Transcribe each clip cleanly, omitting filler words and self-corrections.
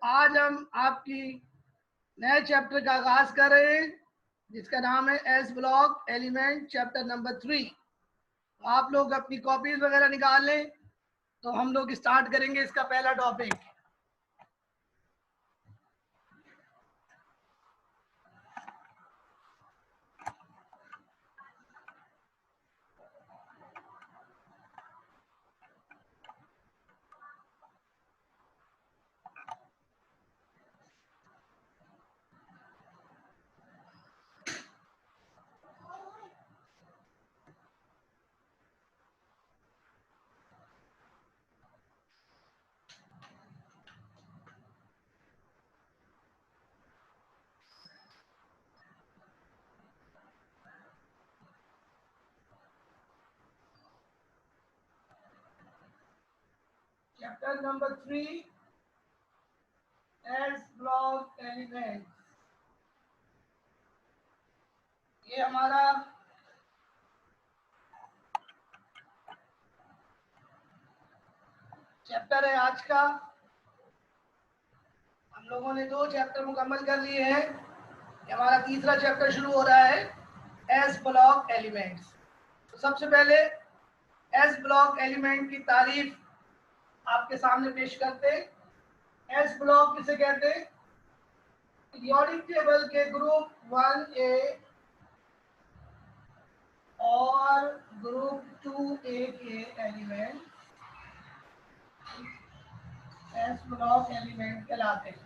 आज हम आपकी नए चैप्टर का आगाज कर रहे हैं जिसका नाम है S block element chapter number 3। आप लोग अपनी कॉपीज वगैरह निकाल लें तो हम लोग स्टार्ट करेंगे इसका पहला topic. Chapter number 3 S block element. ये हमारा चैप्टर है आज का। हम लोगों ने 2 चैप्टर मुकम्मल कर लिए हैं। ये हमारा तीसरा चैप्टर शुरू हो रहा है एस ब्लॉक एलिमेंट्स। तो सबसे पहले एस ब्लॉक एलिमेंट की तारीफ आपके सामने पेश करते हैं। एस ब्लॉक किसे कहते हैं? पीरियोडिक टेबल के ग्रुप 1A और ग्रुप 2A के एलिमेंट एस ब्लॉक एलिमेंट कहलाते हैं।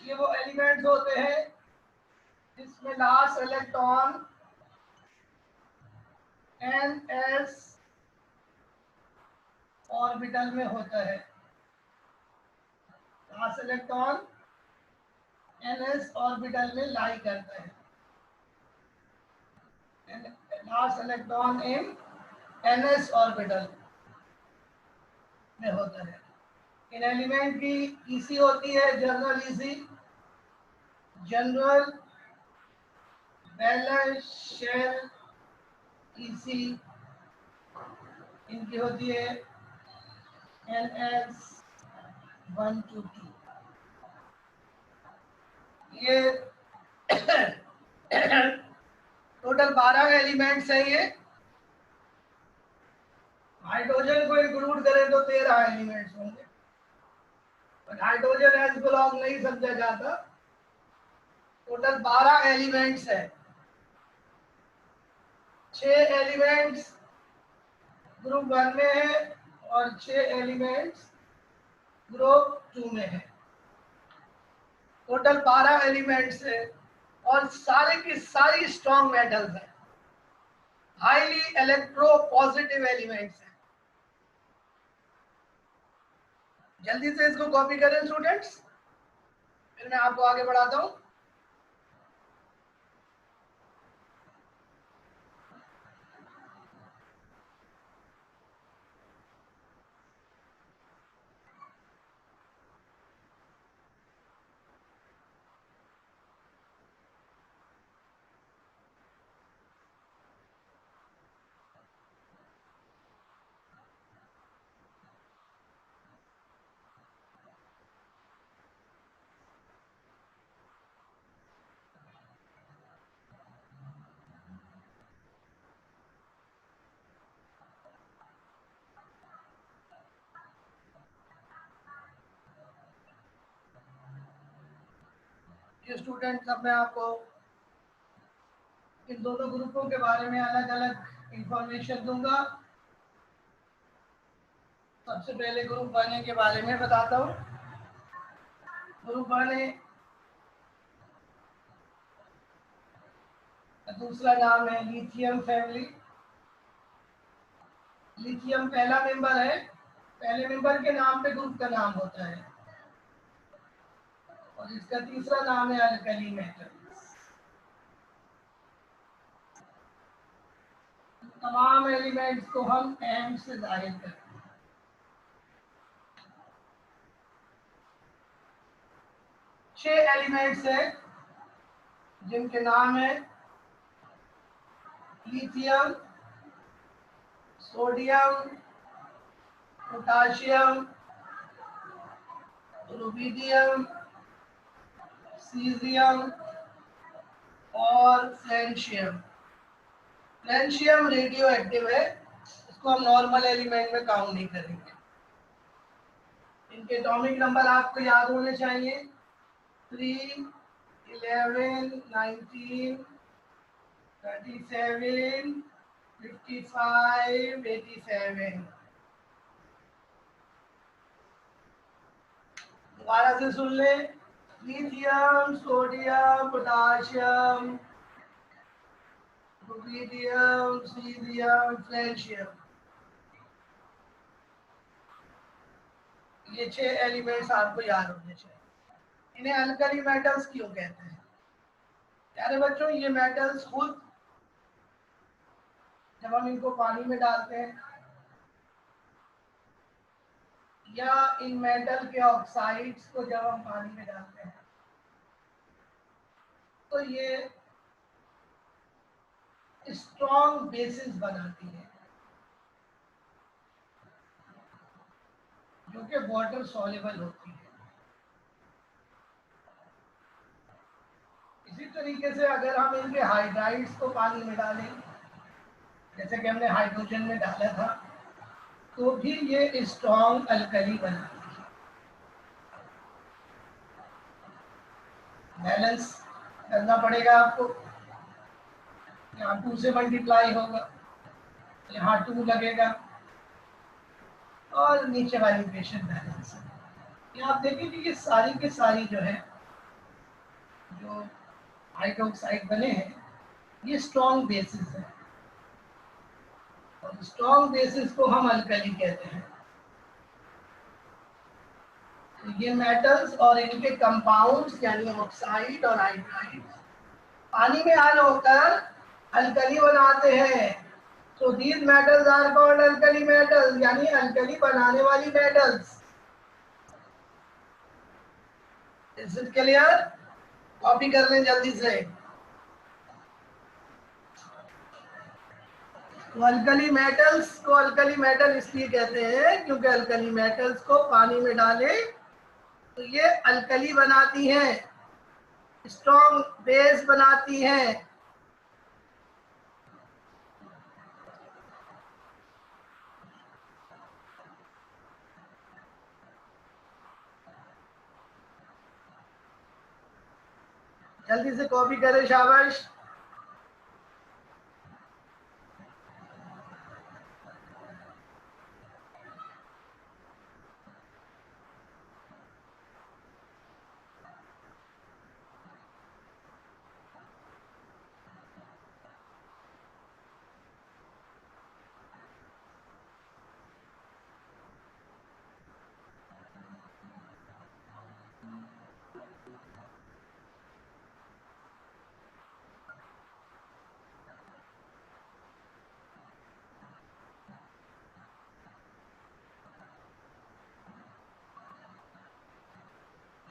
ये वो एलिमेंट्स होते हैं जिसमें लास्ट इलेक्ट्रॉन ns ऑर्बिटल में होता है। लास्ट इलेक्ट्रॉन ns ऑर्बिटल में लाई करता है। Last electron in ns orbital में होता है। इन एलिमेंट की ईसी होती है general EC, general valence shell EC. इनकी होती है NS122। ये टोटल 12 एलिमेंट्स हैं। ये हाइड्रोजन को इंक्लूड करें तो 13 एलिमेंट्स होंगे, बट हाइड्रोजन एस ब्लॉक नहीं समझा जाता। टोटल 12 एलिमेंट्स है। 6 एलिमेंट्स ग्रुप 1 में है और 6 एलिमेंट्स ग्रुप 2 में है। टोटल 12 एलिमेंट्स है और सारे की सारी स्ट्रॉन्ग मेटल्स हैं, हाईली इलेक्ट्रो पॉजिटिव एलिमेंट्स हैं। जल्दी से इसको कॉपी करें स्टूडेंट्स, फिर मैं आपको आगे बढ़ाता हूं। ये स्टूडेंट्स, अब मैं आपको इन दोनों ग्रुपों के बारे में अलग अलग इंफॉर्मेशन दूंगा। सबसे पहले ग्रुप 1 के बारे में बताता हूँ। ग्रुप 1 का दूसरा नाम है लिथियम फैमिली। लिथियम पहला मेंबर है। पहले मेंबर के नाम पे ग्रुप का नाम होता है। और इसका तीसरा नाम है अल्कली मेटल। तमाम एलिमेंट्स को हम एम से जाहिर करते हैं। 6 एलिमेंट्स हैं जिनके नाम है lithium, sodium, potassium, rubidium, caesium और फ्रेंशियम। फ्रेंशियम रेडियो एक्टिव है, इसको हम नॉर्मल एलिमेंट में काउंट नहीं करेंगे। इनके एटॉमिक नंबर आपको याद होने चाहिए, 3, 11, 19, 37, 55, 87। दोबारा से सुन ले, lithium, sodium, potassium, rubidium, caesium, francium, ये 6 एलिमेंट्स आपको याद होने चाहिए। इन्हें अल्कली मेटल्स क्यों कहते हैं? प्यारे बच्चों, ये मेटल्स खुद जब हम इनको पानी में डालते हैं या इन मेटल के ऑक्साइड्स को जब हम पानी में डालते हैं तो ये स्ट्रॉन्ग बेसिस बनाती है जो कि वाटर सॉल्युबल होती है। इसी तरीके से अगर हम इनके हाइड्राइड्स को पानी में डालें, जैसे कि हमने हाइड्रोजन में डाला था, तो भी ये स्ट्रॉन्ग अल्कली बनाती है। बैलेंस करना पड़ेगा आपको। यहाँ 2 से मल्टीप्लाई होगा, यहाँ 2 लगेगा और नीचे वाली इक्वेशन बैलेंस है। ये आप देखें कि ये सारी के सारी जो है, जो हाइड्रोक्साइड बने हैं, ये स्ट्रॉन्ग बेसिस है और स्ट्रॉन्ग बेसिस को हम अल्कली कहते हैं। तो ये मेटल्स और इनके कंपाउंड्स यानी ऑक्साइड और हाइड्राइड पानी में हल होकर अल्कली बनाते हैं। So these metals are called alkali metals, यानी अल्कली बनाने वाली metals. Is it clear? Copy कर लें जल्दी से। तो अल्कली मेटल्स को अल्कली मेटल इसलिए कहते हैं क्योंकि अल्कली मेटल्स को पानी में डालें तो ये अल्कली बनाती हैं, स्ट्रॉन्ग बेस बनाती हैं। जल्दी से कॉपी करें, शाबाश।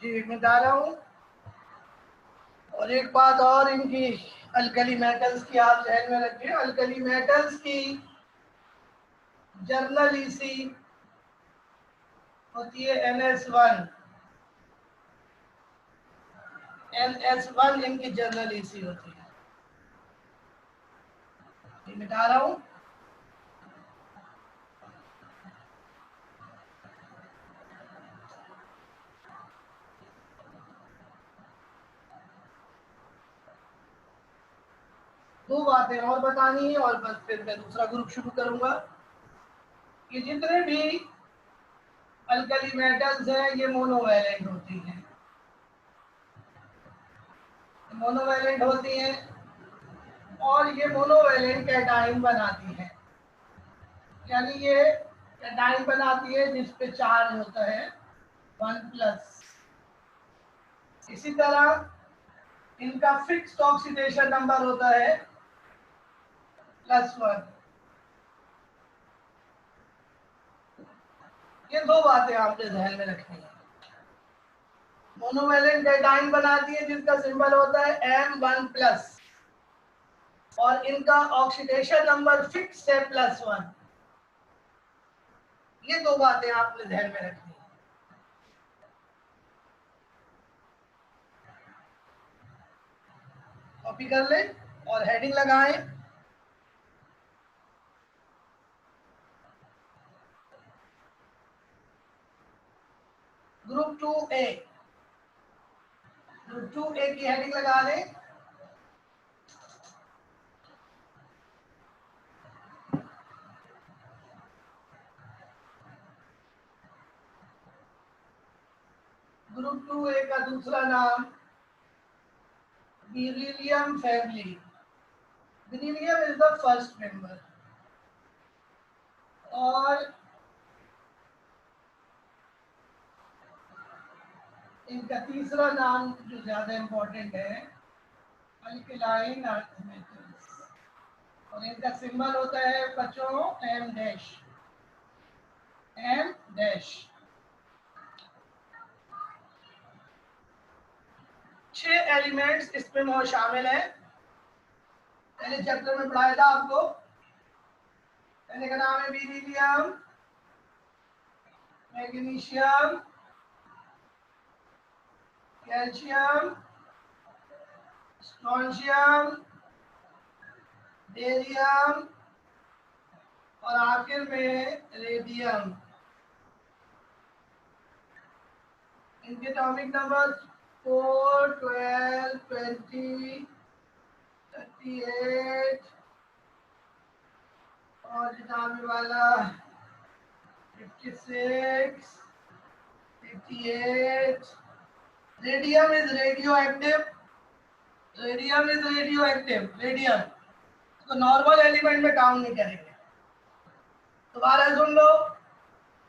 जी मैं बता रहा हूँ। और एक बात और इनकी अल्कली मेटल्स की आप ध्यान में रखिए, अल्कली मेटल्स की जर्नल ईसी होती है NS1। NS1 इनकी जर्नल ईसी होती है। ये मिटा रहा हूँ। दो बातें और बतानी है और बस फिर मैं दूसरा ग्रुप शुरू करूंगा। ये जितने भी अल्कली मेटल्स हैं ये मोनोवैलेंट होती हैं, मोनोवैलेंट होती हैं और ये मोनोवैलेंट कैटाइन बनाती हैं, यानी ये कैटाइन बनाती है जिस पे चार्ज होता है 1+। इसी तरह इनका फिक्स्ड ऑक्सीडेशन नंबर होता है +1। ये दो बातें आपने ध्यान में रखनी है। मोनोवैलेंट कैटाइन बनाती है जिसका सिंबल होता है M1+, और इनका ऑक्सीडेशन नंबर फिक्स है +1। ये दो बातें आपने ध्यान में रखनी है। कॉपी कर लें और हेडिंग लगाएं। ग्रुप 2A, ग्रुप 2A की हेडिंग लगा दें। ग्रुप 2A का दूसरा नाम beryllium family. Beryllium is the first member. और इनका तीसरा नाम जो ज्यादा इंपॉर्टेंट है, अल्कलाइन अर्थ मेटल्स, और इनका सिंबल होता है बच्चों M dash, M dash. 6 elements इसमें शामिल हैं। पहले चैप्टर में पढ़ाया था आपको। पहले का नाम है beryllium, magnesium, calcium, strontium, barium और आखिर में रेडियम। इनके एटॉमिक नंबर 4, 12, 20, 38 और जिताने वाला 56, 58। Radium is radioactive. Radium is radioactive. Radium तो नॉर्मल एलिमेंट में काउंट नहीं करेंगे। दोबारा सुन लो,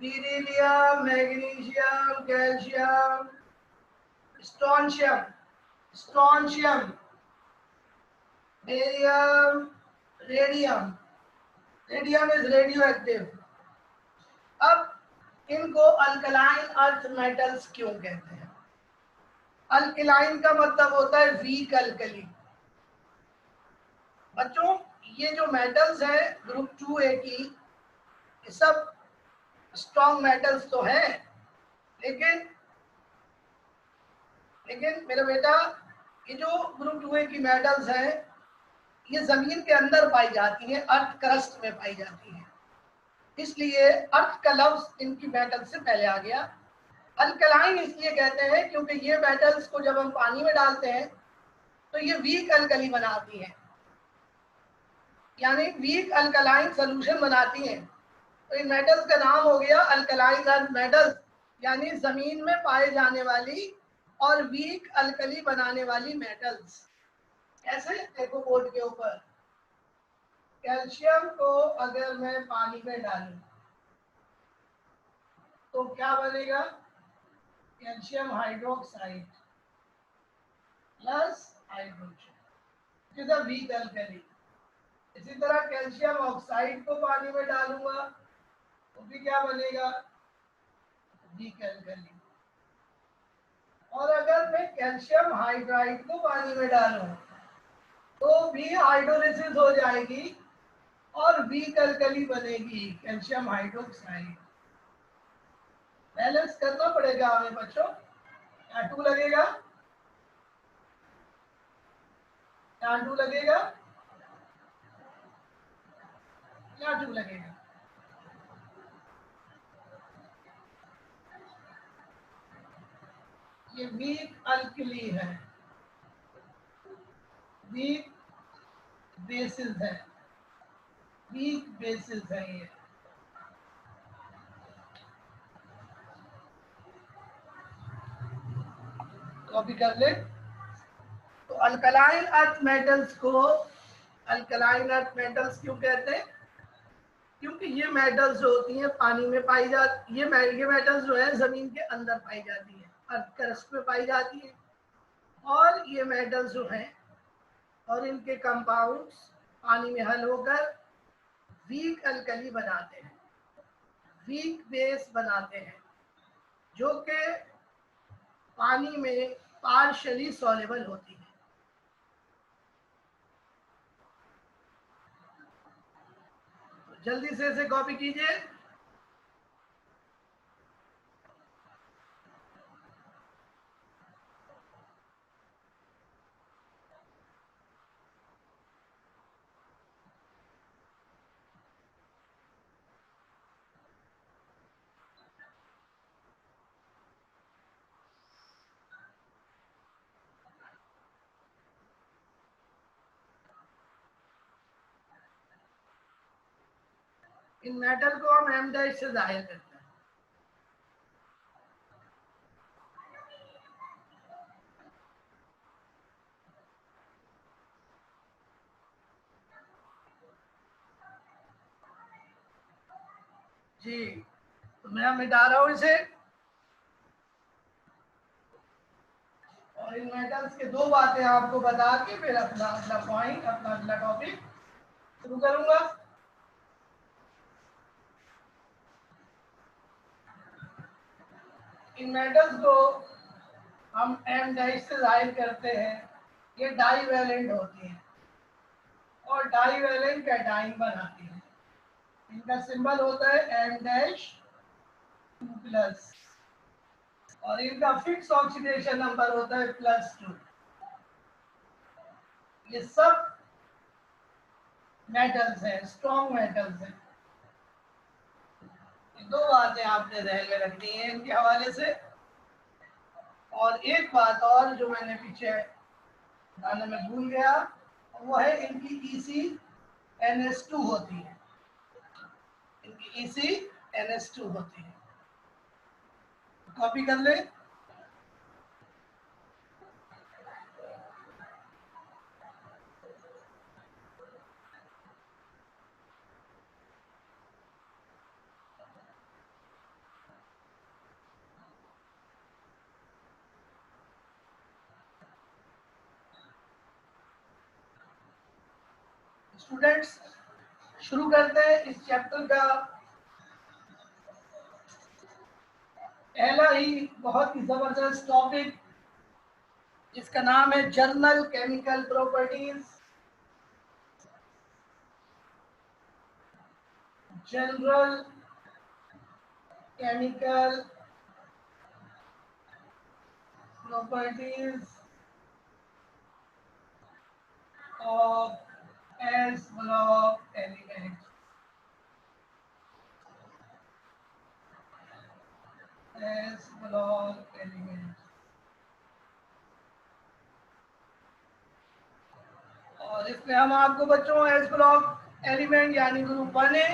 beryllium, magnesium, calcium, strontium, strontium, barium, radium. Radium is radioactive. अब इनको अल्कलाइन अर्थ मेटल्स क्यों कहते हैं? अल्कलाइन का मतलब होता है वीक अल्कली। बच्चों ये जो मेटल्स हैं ग्रुप 2A की, ये सब स्ट्रॉन्ग मेटल्स तो हैं, लेकिन मेरा बेटा ये जो ग्रुप 2A की मेटल्स हैं ये जमीन के अंदर पाई जाती हैं, अर्थ क्रस्ट में पाई जाती हैं। इसलिए अर्थ का लफ्ज इनकी मेटल से पहले आ गया। अल्कलाइन इसलिए कहते हैं क्योंकि ये मेटल्स को जब हम पानी में डालते हैं तो ये वीक अल्कली बनाती हैं, यानी वीक अल्कलाइन सॉल्यूशन बनाती हैं। तो इन मेटल्स का नाम हो गया अल्कलाइन अर्थ मेटल्स, यानी जमीन में पाए जाने वाली और वीक अल्कली बनाने वाली मेटल्स। ऐसे देखो बोर्ड के ऊपर, कैल्शियम को अगर मैं पानी में डालूं तो क्या बनेगा? Calcium hydroxide plus hydrogen, it is a weak alkali. इसी तरह कैल्शियम ऑक्साइड को पानी में डालूंगा तो भी क्या बनेगा? Weak alkali. और अगर मैं कैल्शियम हाइड्राइड को पानी में डालूं तो भी हाइड्रोलिसिस हो जाएगी और वीक अल्कली बनेगी, कैल्शियम हाइड्रोक्साइड। बैलेंस करना पड़ेगा हमें बच्चों। क्या 2 लगेगा? क्या 2 लगेगा? क्या 2 लगेगा? ये वीक अल्कली है, वीक बेसिस है, वीक बेसिस है ये। कॉपी कर ले। तो अल्कलाइन अर्थ मेटल्स को अल्कलाइन अर्थ मेटल्स क्यों कहते हैं? क्योंकि ये मेटल्स जो होती हैं पानी में पाई जाती, ये मेटल्स जो है जमीन के अंदर पाई जाती है, अर्थ क्रस्ट में पाई जाती है। और ये मेटल्स जो हैं और इनके कंपाउंड्स पानी में हल होकर वीक अल्कली बनाते हैं, वीक बेस बनाते हैं, जो कि पानी में पार्शियली सॉल्युबल होती है। तो जल्दी से इसे कॉपी कीजिए। इन मेटल को हम एम डैश से जाहिर करते हैं। जी, तो मैं मिटा रहा हूं इसे। और इन मेटल्स के दो बातें आपको बता के फिर अपना अगला पॉइंट, अपना अगला टॉपिक शुरू करूंगा। इन मेटल्स को हम एम डैश से जाहिर करते हैं। ये डाईवैलेंट होती हैं और डाईवैलेंट कैटाइन बनाती हैं। इनका सिंबल होता है एम डैश 2+, और इनका फिक्स ऑक्सीडेशन नंबर होता है +2। ये सब मेटल्स हैं, स्ट्रॉन्ग मेटल्स हैं। दो बातें आपने ध्यान में रखनी है इनके हवाले से। और एक बात और जो मैंने पीछे बताने में भूल गया, वो है इनकी EcNH2 होती है। इनकी EcNH2 होती है। कॉपी कर ले। स्टूडेंट्स, शुरू करते हैं इस चैप्टर का पहला ही बहुत ही जबरदस्त टॉपिक, जिसका नाम है general chemical properties. General chemical properties of S block elements. S block elements. और इसमें हम आपको बच्चों एस ब्लॉक एलिमेंट यानी ग्रुप 1A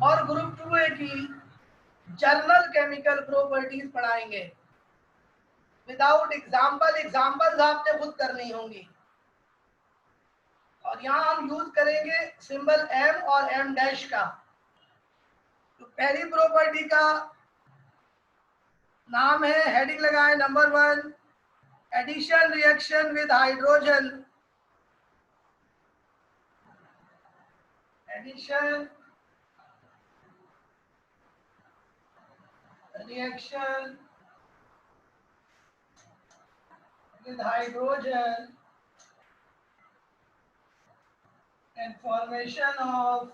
और ग्रुप 2A की जनरल केमिकल प्रॉपर्टीज पढ़ाएंगे विदाउट एग्जाम्पल। एग्जाम्पल्स आपने खुद करनी होंगी। और यहाँ हम यूज करेंगे सिंबल एम और एम डैश का। तो पहली प्रॉपर्टी का नाम है, हेडिंग लगाए number 1, addition reaction with hydrogen. Addition reaction with hydrogen and formation of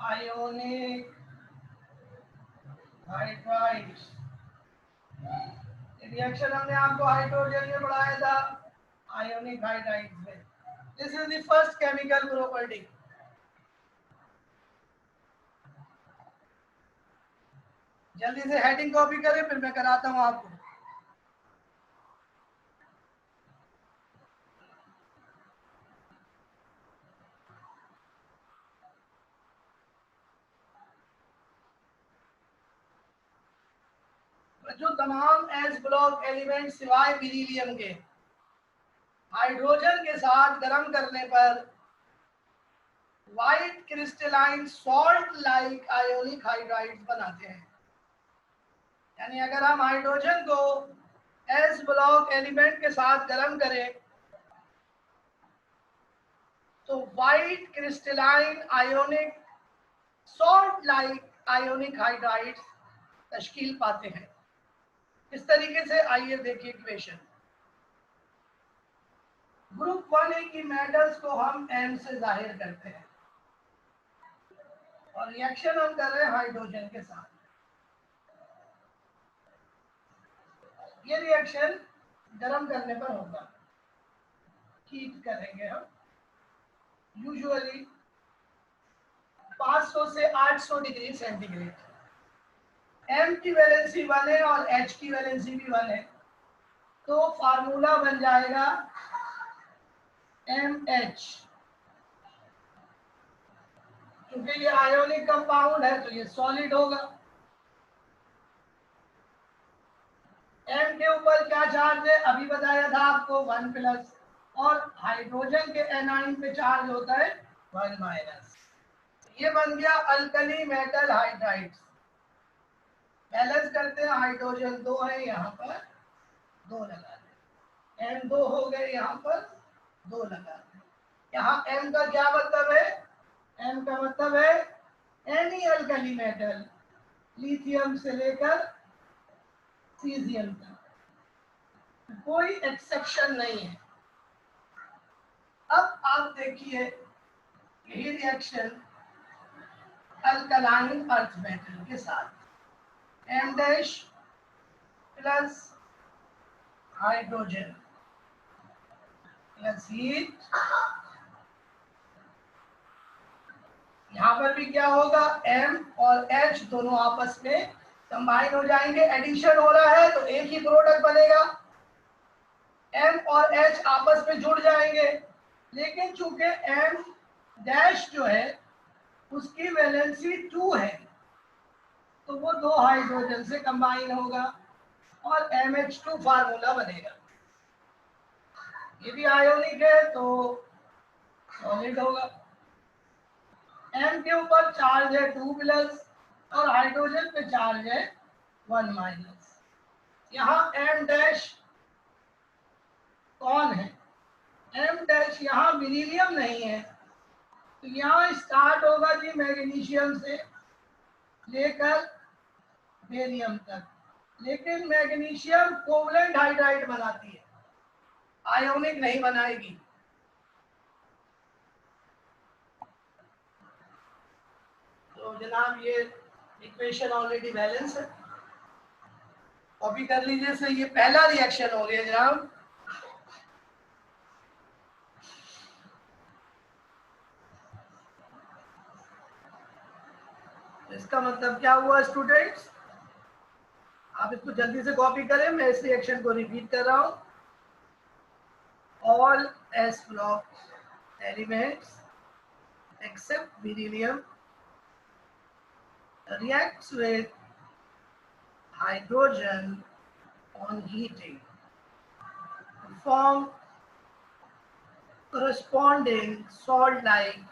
ionic hydrides। Reaction हमने आपको हाइड्रोजन में पढ़ाया था, आयोनिक हाइड्राइड्स में। This is the first chemical property. जल्दी से हेडिंग कॉपी करें, फिर मैं कराता हूं आपको। जो तमाम एस ब्लॉक एलिमेंट सिवाय बेरिलियम के हाइड्रोजन के साथ गर्म करने पर white crystalline salt like ionic hydrides बनाते हैं। यानी अगर हम हाइड्रोजन को एस ब्लॉक एलिमेंट के साथ गर्म करें तो white crystalline ionic salt like ionic hydrides तश्कील पाते हैं। इस तरीके से आइए देखिए इक्वेशन। ग्रुप 1A की मेटल्स को हम एम से जाहिर करते हैं और रिएक्शन हम कर रहे हैं हाइड्रोजन के साथ। ये रिएक्शन गर्म करने पर होगा, हीट करेंगे हम यूजुअली 500 से 800 डिग्री सेंटीग्रेड। एम की वैलेंसी 1 है और एच की वैलेंसी भी 1 है, तो फार्मूला बन जाएगा MH, क्योंकि ये आयोनिक कंपाउंड है तो ये सॉलिड होगा। M के ऊपर क्या चार्ज है अभी बताया था आपको 1+, और हाइड्रोजन के एनाइन पे चार्ज होता है 1-। ये बन गया अल्कली मेटल हाइड्राइड्स। बैलेंस करते हैं, हाइड्रोजन 2 है यहाँ पर 2 लगा दें, M 2 हो गए यहाँ पर 2 लगा दें। यहाँ M का क्या मतलब है? M का मतलब है एनी अल्कली मेटल, लिथियम से लेकर सीजियम तक, कोई एक्सेप्शन नहीं है। अब आप देखिए यही रिएक्शन अल्कलाइन अर्थ मेटल के साथ, M dash plus hydrogen plus heat, यहाँ पर भी क्या होगा, M और H दोनों आपस में कंबाइन हो जाएंगे, एडिशन हो रहा है तो एक ही प्रोडक्ट बनेगा। M और H आपस में जुड़ जाएंगे, लेकिन चूंकि M डैश जो है उसकी वैलेंसी 2 है तो वो 2 हाइड्रोजन से कंबाइन होगा और MH2 फार्मूला बनेगा। ये भी आयोनिक है तो सॉलिड होगा। M के ऊपर चार्ज है 2+ और हाइड्रोजन पे चार्ज है 1-। यहाँ M डैश कौन है? M डैश यहाँ बेरिलियम नहीं है, तो यहाँ स्टार्ट होगा जी मैग्नीशियम से लेकर बेरियम तक, लेकिन मैग्नीशियम कोवलेंट हाइड्राइड बनाती है, आयोनिक नहीं बनाएगी। तो जनाब ये इक्वेशन ऑलरेडी बैलेंस है, कॉपी कर लीजिए। से ये पहला रिएक्शन हो गया जनाब। इसका मतलब क्या हुआ स्टूडेंट्स? आप इसको जल्दी से कॉपी करें, मैं इस रिएक्शन को रिपीट कर रहा हूं। All S block elements except beryllium reacts with hydrogen on heating to form corresponding salt-like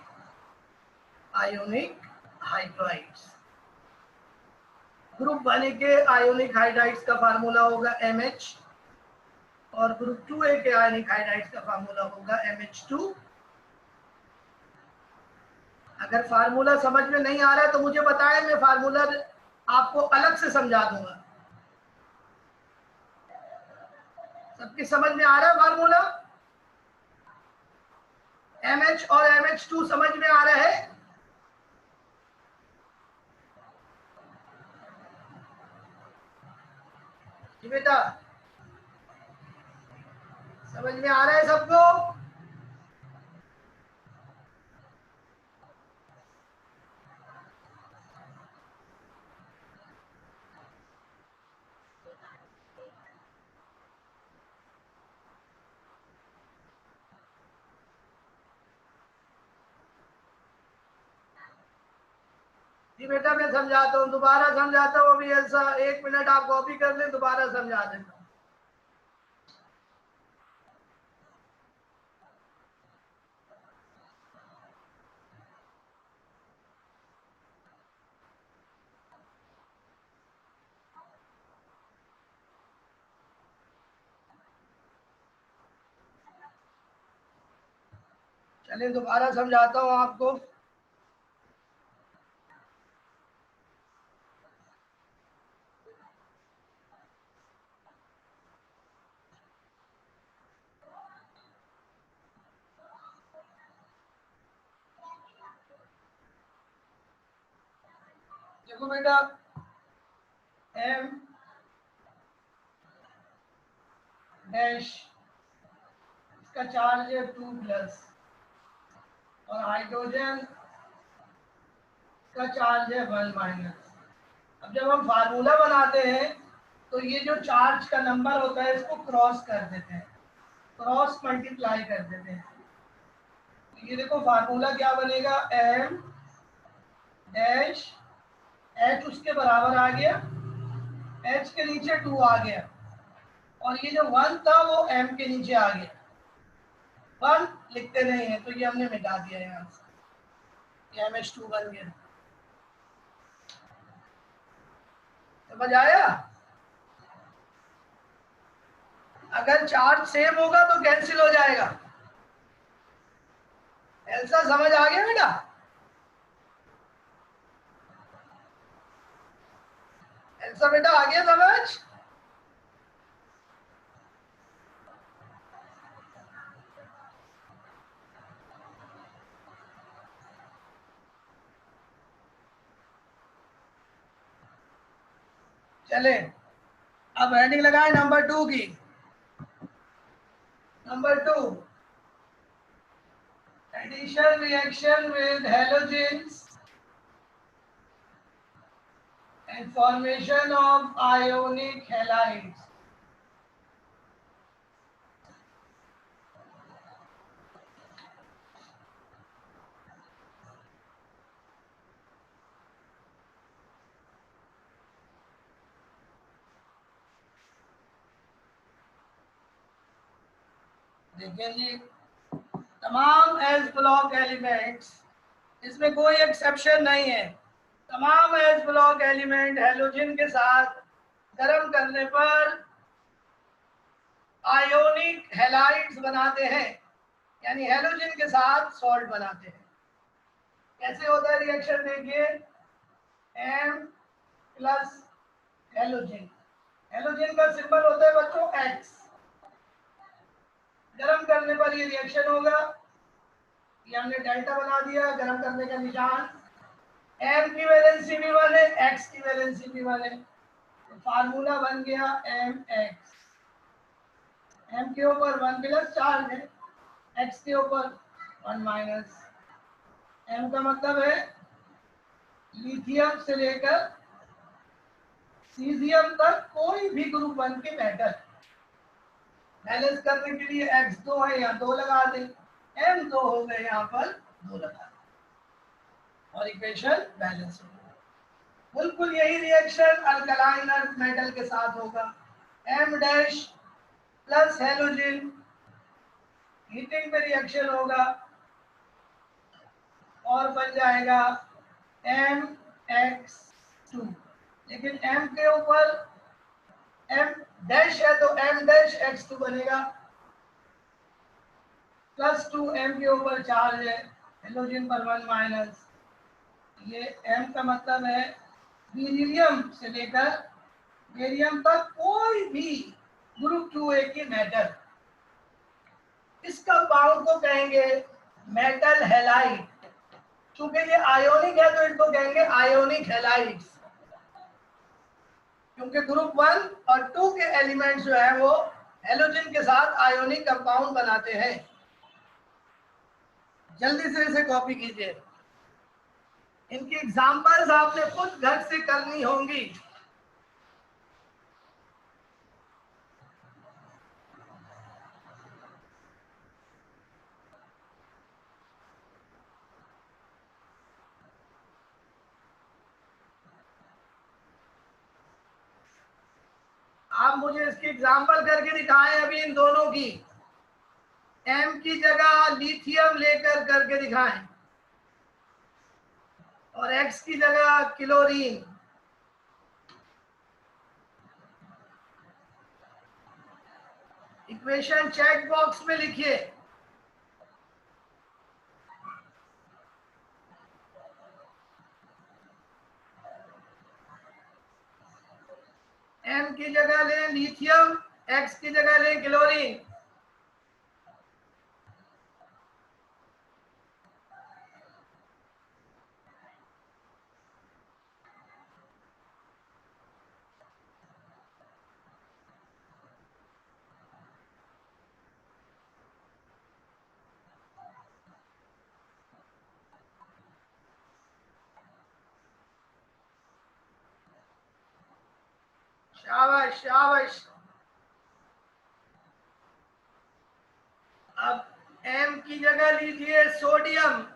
ionic hydrides। Group 1 के आयोनिक हाइड्राइड्स का फार्मूला होगा MH और ग्रुप 2A के आयोनिक हाइड्राइड्स का फार्मूला होगा MH2। अगर फार्मूला समझ में नहीं आ रहा है तो मुझे बताएं, मैं फार्मूला आपको अलग से समझा दूंगा। सबकी समझ में आ रहा है फार्मूला? MH और MH2 समझ में आ रहा है? जी बेटा, समझ में आ रहा है सबको? जी बेटा मैं समझाता हूँ, दोबारा समझाता हूँ। अभी ऐसा 1 मिनट आप कॉपी कर लें, दोबारा समझा देता हूँ। चलिए दोबारा समझाता हूँ आपको। देखो बेटा, M डैश इसका चार्ज है 2+ और हाइड्रोजन का चार्ज है 1-। अब जब हम फार्मूला बनाते हैं तो ये जो चार्ज का नंबर होता है इसको क्रॉस कर देते हैं, क्रॉस मल्टीप्लाई कर देते हैं। ये देखो फार्मूला क्या बनेगा, एम डैश एच उसके बराबर आ गया, एच के नीचे 2 आ गया, और ये जो 1 था वो एम के नीचे आ गया। 1 लिखते नहीं है तो ये हमने मिटा दिया यहाँ से, MH2 बन गया। समझ आया? अगर चार्ज सेम होगा तो कैंसिल हो जाएगा। ऐसा समझ आ गया बेटा? ऐसा बेटा आ गया समझ? चले अब हेडिंग लगाए नंबर 2 की। Number 2, addition reaction with halogens and formation of ionic halides. देखिए जी, तमाम एस ब्लॉक एलिमेंट्स, इसमें कोई एक्सेप्शन नहीं है, तमाम एस ब्लॉक एलिमेंट हैलोजन के साथ गर्म करने पर आयोनिक हैलाइड्स बनाते हैं, यानी हैलोजन के साथ सॉल्ट बनाते हैं। कैसे होता है रिएक्शन देखिए, एम प्लस हैलोजन, हैलोजन का सिंबल होता है बच्चों एक्स, गर्म करने पर ये रिएक्शन होगा, ये हमने डेल्टा बना दिया, गर्म करने का निशान। एम की वैलेंसी भी 1 है, एक्स की वैलेंसी भी 1 है, तो फार्मूला बन गया एम एक्स। एम के ऊपर 1 प्लस चार्ज है, एक्स के ऊपर 1 माइनस। एम का मतलब है लिथियम से लेकर सीजियम तक कोई भी ग्रुप 1 के मेटल। बैलेंस करने के लिए एक्स 2 है, यहाँ 2 लगा दें, एम 2 हो गए, यहाँ पर 2 लगा दें, और इक्वेशन बैलेंस हो गया। बिल्कुल यही रिएक्शन अल्कलाइन अर्थ मेटल के साथ होगा। M dash plus halogen, heating पे रिएक्शन होगा और बन जाएगा MX2, लेकिन M के ऊपर M डैश है तो M डैश X2 बनेगा, प्लस 2 M के ऊपर चार्ज है, हैलोजन पर 1 माइनस। ये M का मतलब है बेरिलियम से लेकर बेरियम तक कोई भी ग्रुप 2A की मेटल। इस कंपाउंड को कहेंगे मेटल हैलाइड, चूंकि ये आयोनिक है तो इसको कहेंगे आयोनिक हैलाइड्स, क्योंकि ग्रुप 1 और 2 के एलिमेंट्स जो है वो हैलोजन के साथ आयोनिक कंपाउंड बनाते हैं। जल्दी से इसे कॉपी कीजिए, इनकी एग्जांपल्स आपने खुद घर से करनी होंगी। आप मुझे इसकी एग्जांपल करके दिखाएं अभी इन दोनों की। एम की जगह लिथियम लेकर करके दिखाएं और एक्स की जगह क्लोरीन। इक्वेशन चेक बॉक्स में लिखिए। एम की जगह लें लिथियम, एक्स की जगह लें क्लोरीन। शाबाश शाबाश। अब M की जगह लीजिए सोडियम,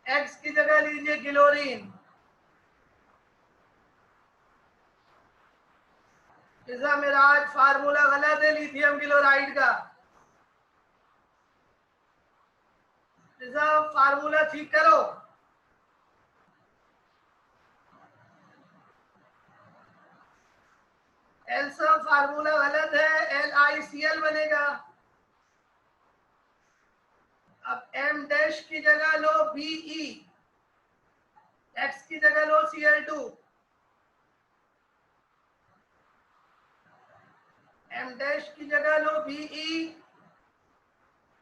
X की जगह लीजिए क्लोरीन। फिजा मिराज फार्मूला गलत है लिथियम क्लोराइड का। फिजा फार्मूला ठीक करो। एल्सा फार्मूला गलत है, LiCl बनेगा। अब M डैश की जगह लो Be, X की जगह लो Cl2, M डैश की जगह लो Be,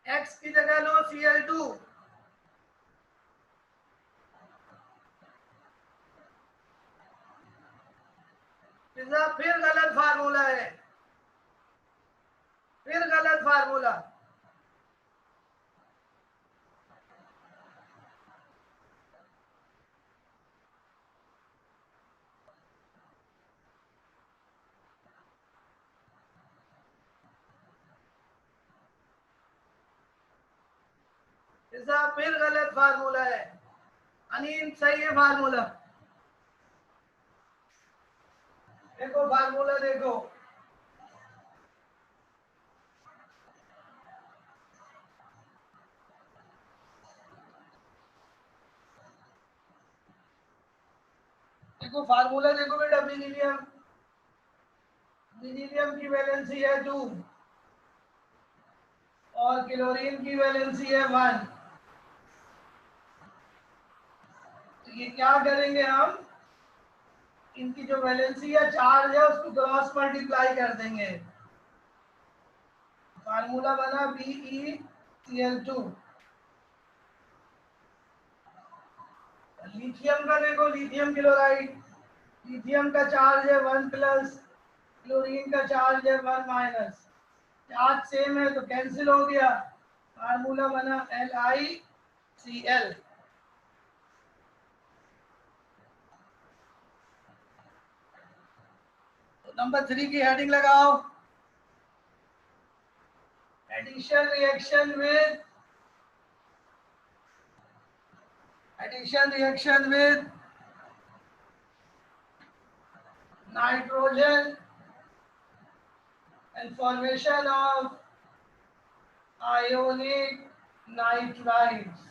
X की जगह लो Cl2। फिर गलत फार्मूला है, फिर गलत फार्मूला। फिर गलत फार्मूला है। अनिल सही है फार्मूला। देखो फार्मूला देखो, देखो फार्मूला देखो बेटा। बेरिलियम, बेरिलियम की वैलेंसी है 2 और क्लोरीन की वैलेंसी है 1। तो ये क्या करेंगे हम, इनकी जो वैलेंसी है चार्ज है उसको क्रॉस मल्टीप्लाई कर देंगे। फार्मूला बना BeCl2। लिथियम का देखो, लिथियम क्लोराइड, लिथियम का चार्ज है 1+, क्लोरीन का चार्ज है 1-। चार्ज सेम है तो कैंसिल हो गया। फार्मूला बना LiCl। तो नंबर 3 की हेडिंग लगाओ, addition reaction with, addition reaction with nitrogen and formation of ionic nitrides।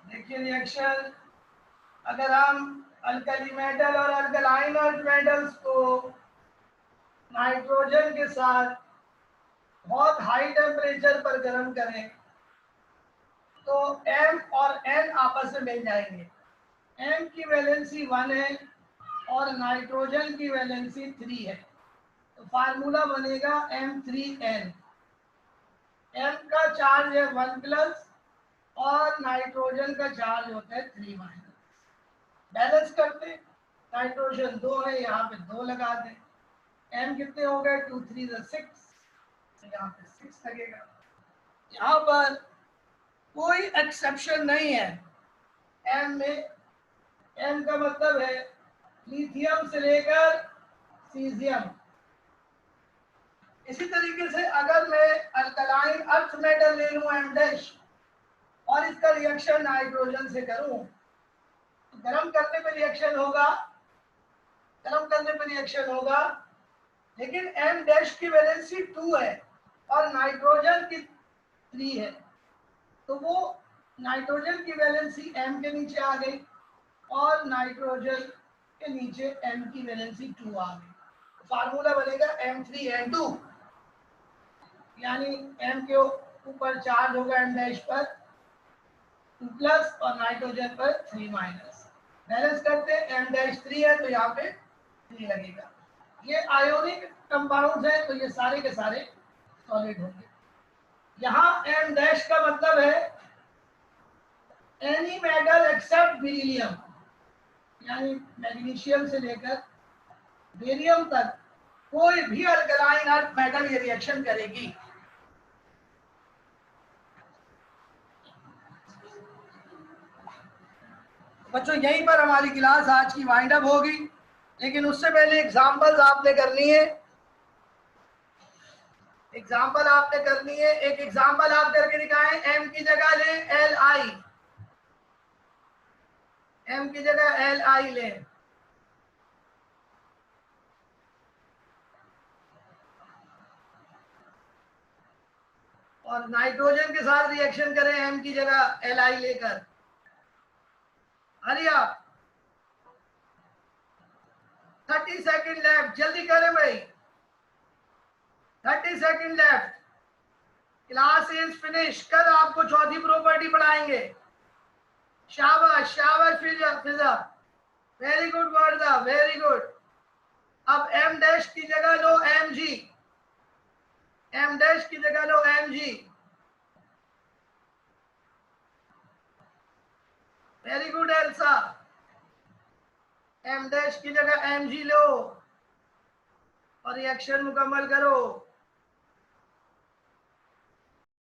देखिए रिएक्शन, अगर हम अल्कली मेटल और अल्कलाइन अर्थ मेटल्स को नाइट्रोजन के साथ बहुत हाई टेम्परेचर पर गर्म करें तो M और N आपस में मिल जाएंगे। M की वैलेंसी 1 है और नाइट्रोजन की वैलेंसी 3 है, तो फार्मूला बनेगा M3N। M का चार्ज है 1+ और नाइट्रोजन का चार्ज होता है 3-। बैलेंस करते, नाइट्रोजन 2 है, यहाँ पे 2 लगा दें। M कितने हो गए, 2 3 6, यहाँ पे 6 लगेगा। यहाँ पर कोई एक्सेप्शन नहीं है M में। M का मतलब है लिथियम से लेकर सीजियम। इसी तरीके से अगर मैं अल्कलाइन अर्थ मेटल ले लूं M डैश और इसका रिएक्शन नाइट्रोजन से करूं तो गर्म करने पे रिएक्शन होगा, गर्म करने पे रिएक्शन होगा, लेकिन M डैश की वैलेंसी 2 है और नाइट्रोजन की 3 है, तो वो नाइट्रोजन की वैलेंसी M के नीचे आ गई और नाइट्रोजन के नीचे M की वैलेंसी 2 आ गई। फार्मूला बनेगा M3N2, यानी M के ऊपर चार्ज होगा M डैश पर 2+ और नाइट्रोजन पर 3-। बैलेंस करते हैं, M डैश 3 है तो यहाँ पे 3 लगेगा। ये आयोनिक कंपाउंड है तो ये सारे के सारे सॉलिड होंगे। यहाँ M डैश का मतलब है एनी मेटल एक्सेप्ट बेरिलियम, यानी मैग्नीशियम से लेकर बेरियम तक कोई भी अल्कलाइन अर्थ मेटल ये रिएक्शन करेगी। बच्चों यहीं पर हमारी क्लास आज की वाइंड अप होगी, लेकिन उससे पहले एग्जांपल्स आपने करनी है। एग्जाम्पल आपने करनी है, एक एग्जाम्पल आप करके दिखाएं। एम की जगह लें एल आई, एम की जगह एल आई लें। और नाइट्रोजन के साथ रिएक्शन करें एम की जगह एल आई लेकर। हरी आप 30 सेकंड लेफ्ट, जल्दी करें भाई, 30 second left. Class is finish. कल आपको चौथी प्रॉपर्टी पढ़ाएंगे। शाबाश शाबाश Fiza Fiza, very good Warda, very good. अब एम डैश की जगह लो एम जी, एम डैश की जगह लो M G. Very good Elsa, M dash की जगह एम जी लो और रिएक्शन मुकम्मल करो।